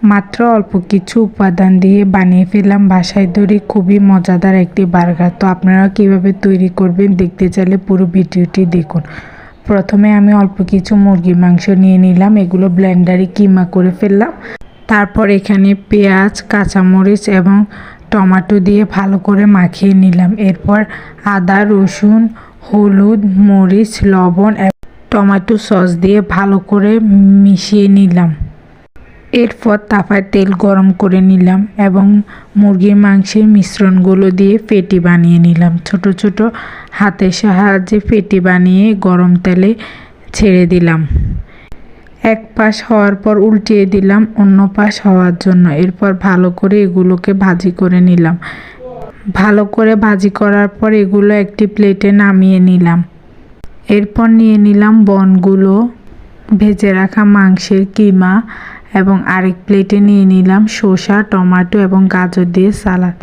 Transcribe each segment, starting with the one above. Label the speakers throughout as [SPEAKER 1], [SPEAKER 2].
[SPEAKER 1] মাত্র অল্প কিছু উপাদান দিয়ে বানিয়ে ফেললাম বাসায় তৈরি খুবই মজাদার একটি বার্গার। তো আপনারা কিভাবে তৈরি করবেন দেখতে চাইলে পুরো ভিডিওটি দেখুন। প্রথমে আমি অল্প কিছু মুরগির মাংস নিয়ে নিলাম, এগুলো ব্লেন্ডারে কিমা করে ফেললাম। তারপর এখানে পেঁয়াজ, কাঁচামরিচ এবং টমেটো দিয়ে ভালো করে মাখিয়ে নিলাম। এরপর আদা, রসুন, হলুদ, মরিচ, লবণ এবং টমেটো সস দিয়ে ভালো করে মিশিয়ে নিলাম। এরপর তাওয়ায় তেল গরম করে নিলাম এবং মুরগির মাংসের মিশ্রণগুলো দিয়ে পেটি বানিয়ে নিলাম। ছোট ছোট হাতের সাহায্যে পেটি বানিয়ে গরম তেলে ছেড়ে দিলাম। এক পাশ হওয়ার পর উল্টিয়ে দিলাম অন্য পাশ হওয়ার জন্য। এরপর ভালো করে এগুলোকে ভাজি করে নিলাম। ভালো করে ভাজি করার পর এগুলো একটি প্লেটে নামিয়ে নিলাম। এরপর নিয়ে নিলাম বনগুলো, ভেজে রাখা মাংসের কিমা এবং আরেক প্লেটে নিয়ে নিলাম শসা, টমেটো এবং গাজর দিয়ে সালাদ।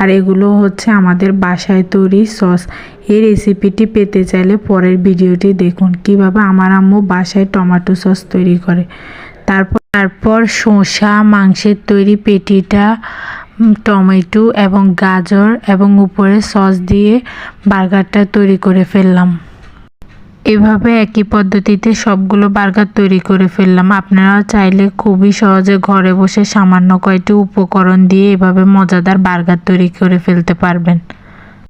[SPEAKER 1] আর এগুলো হচ্ছে আমাদের বাসায় তৈরি সস। এই রেসিপিটি পেতে চাইলে পরের ভিডিওটি দেখুন কিভাবে আমার আম্মু বাসায় টমেটো সস তৈরি করে। তারপর শসা, মাংসের তৈরি পেটিটা, টমেটো এবং গাজর এবং উপরে সস দিয়ে বার্গারটা তৈরি করে ফেললাম। এভাবে একই পদ্ধতিতে সবগুলো বার্গার তৈরি করে ফেললাম। আপনারা চাইলে খুবই সহজে ঘরে বসে সামান্য কয়েকটি উপকরণ দিয়ে এভাবে মজাদার বার্গার তৈরি করে ফেলতে পারবেন।